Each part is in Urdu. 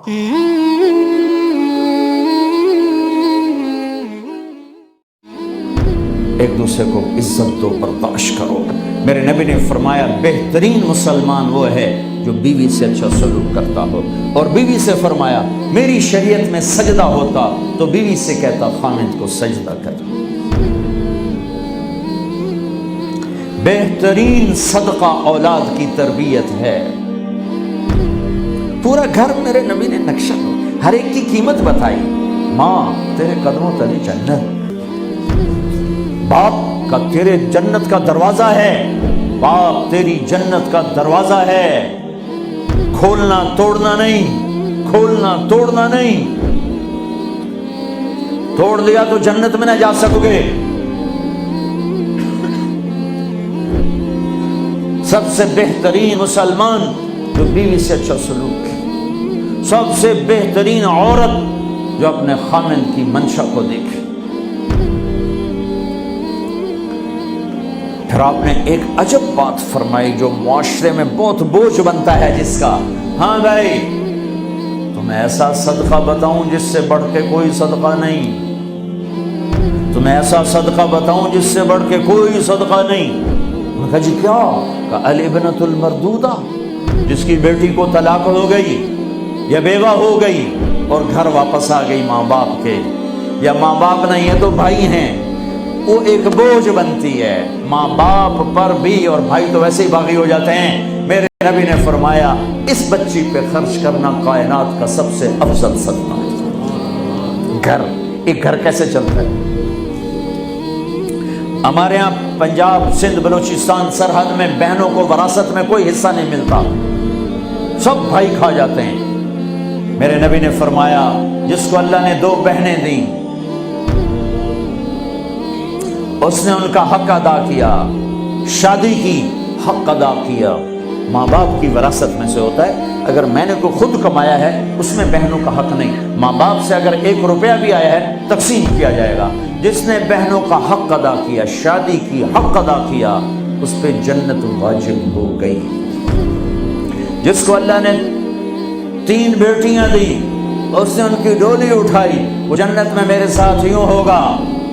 ایک دوسرے کو عزت دو، برداشت کرو۔ میرے نبی نے فرمایا بہترین مسلمان وہ ہے جو بیوی سے اچھا سلوک کرتا ہو، اور بیوی سے فرمایا میری شریعت میں سجدہ ہوتا تو بیوی سے کہتا خامند کو سجدہ کر۔ بہترین صدقہ اولاد کی تربیت ہے۔ پورا گھر میرے نبی نے نقشہ ہر ایک کی قیمت بتائی۔ ماں تیرے قدموں تلے جنت، باپ کا تیرے جنت کا دروازہ ہے، باپ تیری جنت کا دروازہ ہے، کھولنا توڑنا نہیں، کھولنا توڑنا نہیں، توڑ دیا تو جنت میں نہ جا سکو گے۔ سب سے بہترین مسلمان جو بیوی سے اچھا سلوک ہے، سب سے بہترین عورت جو اپنے خامند کی منشا کو دیکھے۔ پھر آپ نے ایک عجب بات فرمائی جو معاشرے میں بہت بوجھ بنتا ہے جس کا، ہاں بھائی تمہیں ایسا صدقہ بتاؤں جس سے بڑھ کے کوئی صدقہ نہیں، تمہیں ایسا صدقہ بتاؤں جس سے بڑھ کے کوئی صدقہ نہیں۔ انہوں نے کہا جی کیا؟ کہا الابنۃ المردودہ، جس کی بیٹی کو طلاق ہو گئی یا بیوہ ہو گئی اور گھر واپس آ گئی ماں باپ کے، یا ماں باپ نہیں ہے تو بھائی ہیں، وہ ایک بوجھ بنتی ہے ماں باپ پر بھی، اور بھائی تو ویسے ہی باغی ہو جاتے ہیں۔ میرے نبی نے فرمایا اس بچی پہ خرچ کرنا کائنات کا سب سے افضل صدقہ ہے۔ گھر، ایک گھر کیسے چلتا ہے؟ ہمارے ہاں پنجاب سندھ بلوچستان سرحد میں بہنوں کو وراثت میں کوئی حصہ نہیں ملتا، سب بھائی کھا جاتے ہیں۔ میرے نبی نے فرمایا جس کو اللہ نے 2 بہنیں دیں اس نے ان کا حق ادا کیا، شادی کی حق ادا کیا۔ ماں باپ کی وراثت میں سے ہوتا ہے، اگر میں نے کوئی خود کمایا ہے اس میں بہنوں کا حق نہیں، ماں باپ سے اگر 1 روپیہ بھی آیا ہے تقسیم کیا جائے گا۔ جس نے بہنوں کا حق ادا کیا، شادی کی حق ادا کیا، اس پہ جنت واجب ہو گئی۔ جس کو اللہ نے 3 بیٹیاں دی اور اس نے ان کی ڈولی اٹھائی، وہ جنت میں میرے ساتھ یوں ہوگا۔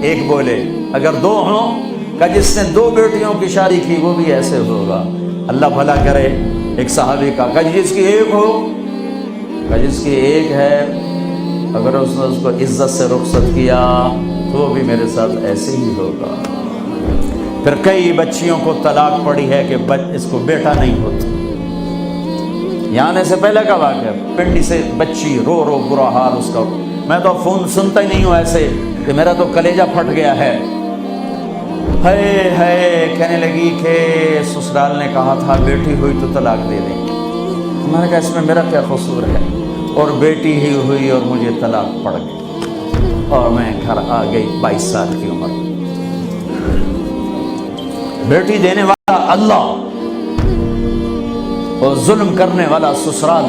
ایک بولے اگر 2 ہوں، کہ جس نے 2 بیٹیوں کی شادی کی وہ بھی ایسے ہوگا۔ اللہ بھلا کرے۔ ایک صحابی کا کہ جس کی 1 ہو، کہ جس کی 1 ہے، اگر اس نے اس کو عزت سے رخصت کیا تو وہ بھی میرے ساتھ ایسے ہی ہوگا۔ پھر کئی بچیوں کو طلاق پڑی ہے کہ اس کو بیٹا نہیں ہوتا۔ یہاں آنے سے پہلے کا واقعہ، پنڈی سے بچی رو رو برا حال اس کا، میں تو فون سنتا ہی نہیں ہوں ایسے کہ میرا تو کلیجہ پھٹ گیا ہے۔ ہے کہنے لگی کہ سسرال نے کہا تھا بیٹی ہوئی تو طلاق دے دیں۔ میں نے کہا اس میں میرا کیا قصور ہے، اور بیٹی ہی ہوئی اور مجھے طلاق پڑ گئی اور میں گھر آ گئی 22 سال کی عمر۔ بیٹی دینے والا اللہ اور ظلم کرنے والا سسرال۔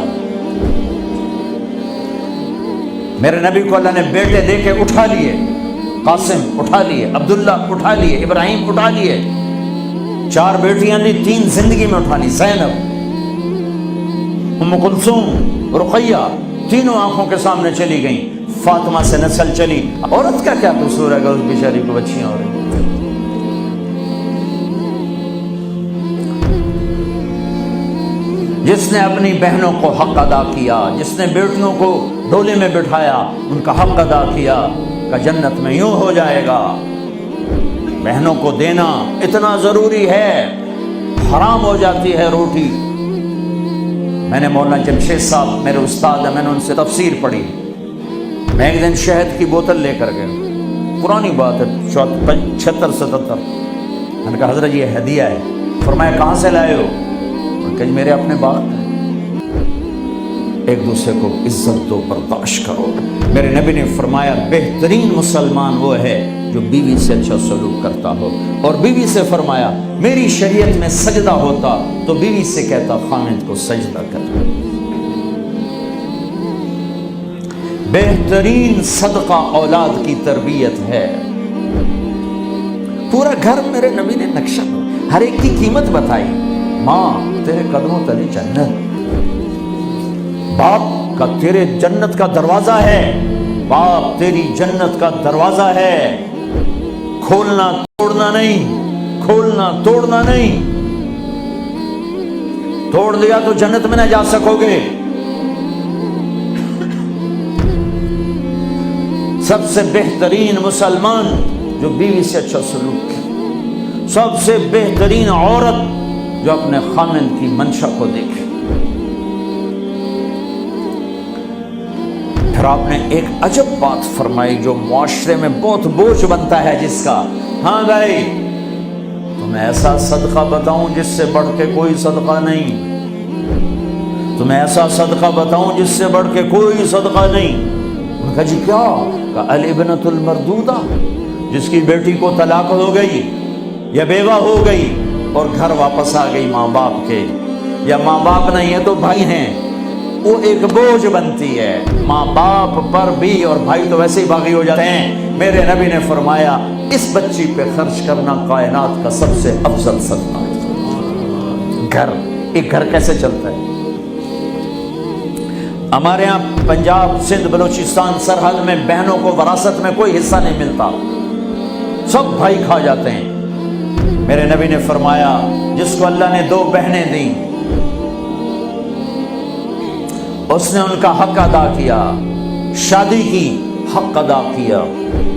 میرے نبی کو اللہ نے بیٹے دے کے اٹھا لیے، قاسم اٹھا لیے، عبداللہ اٹھا لیے، ابراہیم اٹھا لیے، 4 بیٹیاں دی، 3 زندگی میں اٹھا لی، زینب، ام کلثوم، رقیہ، تینوں آنکھوں کے سامنے چلی گئیں۔ فاطمہ سے نسل چلی۔ عورت کا کیا قصور ہے اگر اس بیچاری کو بچیاں ہو رہی؟ جس نے اپنی بہنوں کو حق ادا کیا، جس نے بیٹیوں کو ڈولے میں بٹھایا، ان کا حق ادا کیا، کہ جنت میں یوں ہو جائے گا۔ بہنوں کو دینا اتنا ضروری ہے، حرام ہو جاتی ہے روٹی۔ میں نے مولانا جمشید صاحب میرے استاد ہیں، میں نے ان سے تفسیر پڑھی۔ میں ایک دن شہد کی بوتل لے کر گیا، پرانی بات ہے 76-77۔ میں نے کہا حضرت یہ ہدیہ ہے۔ فرمایا کہاں سے لائے ہو؟ کہ میرے اپنے باغ ہیں۔ ایک دوسرے کو عزت دو، برداشت کرو۔ میرے نبی نے فرمایا بہترین مسلمان وہ ہے جو بیوی سے اچھا سلوک کرتا ہو، اور بیوی سے فرمایا میری شریعت میں سجدہ ہوتا تو بیوی سے کہتا خامند کو سجدہ کر۔ بہترین صدقہ اولاد کی تربیت ہے۔ پورا گھر میرے نبی نے نقشہ، ہر ایک کی قیمت بتائی۔ ماں تیرے قدموں تلے جنت، باپ کہ تیرے جنت کا دروازہ ہے، باپ تیری جنت کا دروازہ ہے، کھولنا توڑنا نہیں، کھولنا توڑنا نہیں، توڑ دیا تو جنت میں نہ جا سکو گے۔ سب سے بہترین مسلمان جو بیوی سے اچھا سلوک کرے، سب سے بہترین عورت جو اپنے خامند کی منشا کو دیکھے۔ پھر آپ نے ایک عجب بات فرمائی جو معاشرے میں بہت بوجھ بنتا ہے جس کا، ہاں بھائی تمہیں ایسا صدقہ بتاؤں جس سے بڑھ کے کوئی صدقہ نہیں، تمہیں ایسا صدقہ بتاؤں جس سے بڑھ کے کوئی صدقہ نہیں۔ انہوں نے کہا جی کیا؟ کہ الابنۃ المردودہ، جس کی بیٹی کو طلاق ہو گئی یا بیوہ ہو گئی اور گھر واپس آ گئی ماں باپ کے، یا ماں باپ نہیں ہے تو بھائی ہیں، وہ ایک بوجھ بنتی ہے ماں باپ پر بھی، اور بھائی تو ویسے ہی باغی ہو جاتے ہیں۔ میرے نبی نے فرمایا اس بچی پہ خرچ کرنا کائنات کا سب سے افضل صدقہ ہے۔ گھر، ایک گھر کیسے چلتا ہے؟ ہمارے ہاں پنجاب، سندھ، بلوچستان سرحد میں بہنوں کو وراثت میں کوئی حصہ نہیں ملتا، سب بھائی کھا جاتے ہیں۔ میرے نبی نے فرمایا جس کو اللہ نے 2 بہنیں دیں اس نے ان کا حق ادا کیا، شادی کی حق ادا کیا۔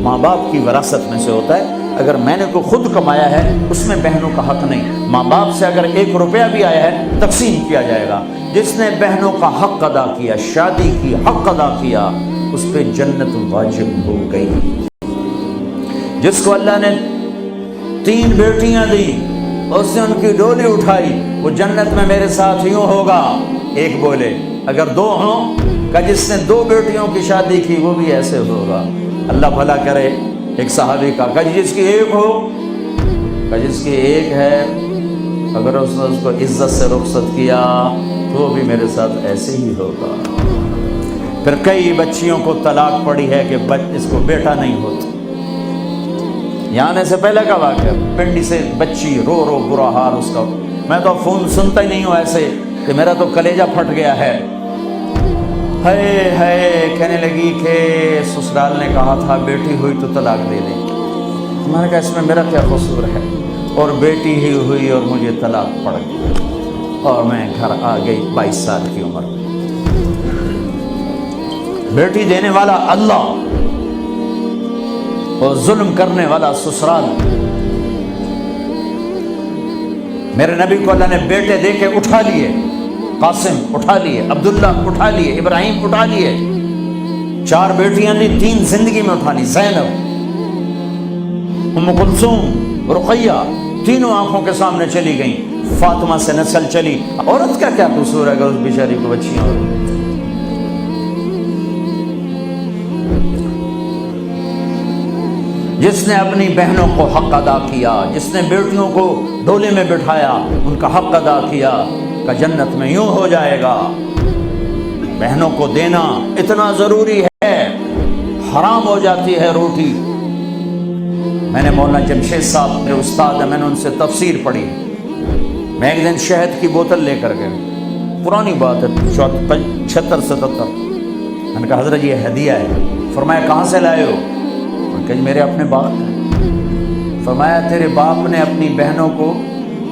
ماں باپ کی وراثت میں سے ہوتا ہے، اگر میں نے کوئی خود کمایا ہے اس میں بہنوں کا حق نہیں، ماں باپ سے اگر 1 روپیہ بھی آیا ہے تقسیم کیا جائے گا۔ جس نے بہنوں کا حق ادا کیا، شادی کی حق ادا کیا، اس پہ جنت واجب ہو گئی۔ جس کو اللہ نے 3 بیٹیاں دی، اس نے ان کی ڈولی اٹھائی، وہ جنت میں میرے ساتھ یوں ہوگا۔ ایک بولے اگر 2 ہوں، کہ جس نے 2 بیٹیوں کی شادی کی وہ بھی ایسے ہوگا۔ اللہ بھلا کرے۔ ایک صحابی کا کہ جس کی 1 ہو، کہ جس کی 1 ہے، اگر اس نے اس کو عزت سے رخصت کیا تو وہ بھی میرے ساتھ ایسے ہی ہوگا۔ پھر کئی بچیوں کو طلاق پڑی ہے کہ اس کو بیٹا نہیں ہوتا۔ یہاں آنے سے پہلے کا واقعہ، پنڈی سے بچی رو رو برا حال اس کا، میں تو فون سنتا ہی نہیں ہوں ایسے کہ میرا تو کلیجہ پھٹ گیا ہے۔ کہنے لگی کہ سسرال نے کہا تھا بیٹی ہوئی تو طلاق دے دیں۔ میں نے کہا اس میں میرا کیا قصور ہے، اور بیٹی ہی ہوئی اور مجھے طلاق پڑ گئی اور میں گھر آ گئی 22 سال کی عمر میں۔ بیٹی دینے والا اللہ اور ظلم کرنے والا سسرال۔ میرے نبی کو اللہ نے بیٹے دے کے اٹھا لیے، قاسم اٹھا لیے، عبداللہ اٹھا لیے، ابراہیم اٹھا لیے، 4 بیٹیاں دی، 3 زندگی میں اٹھا لی، زینب، ام کلثوم، رقیہ، تینوں آنکھوں کے سامنے چلی گئیں، فاطمہ سے نسل چلی۔ عورت کا کیا قصور ہے اگر اس بیچاری کو بچیاں ہو؟ جس نے اپنی بہنوں کو حق ادا کیا، جس نے بیٹیوں کو ڈولے میں بٹھایا، ان کا حق ادا کیا، کہ جنت میں یوں ہو جائے گا۔ بہنوں کو دینا اتنا ضروری ہے، حرام ہو جاتی ہے روٹی۔ میں نے مولانا جمشید صاحب میرے استاد ہیں، میں نے ان سے تفسیر پڑھی۔ میں ایک دن شہد کی بوتل لے کر گیا، پرانی بات ہے 76-77، میں نے کہا حضرت یہ ہدیہ ہے۔ فرمایا کہاں سے لائے ہو؟ کہ میرے اپنے باپ نے۔ فرمایا تیرے باپ نے اپنی بہنوں کو،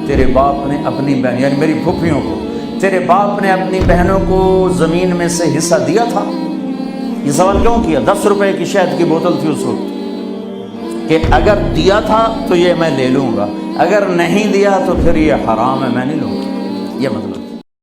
تیرے باپ نے اپنی بہن یعنی میری پھوپھیوں کو، تیرے باپ نے اپنی بہنوں کو زمین میں سے حصہ دیا تھا؟ یہ سوال کیوں کیا؟ 10 روپے کی شہد کی بوتل تھی اس وقت، کہ اگر دیا تھا تو یہ میں لے لوں گا، اگر نہیں دیا تو پھر یہ حرام ہے، میں نہیں لوں گا، یہ مطلب۔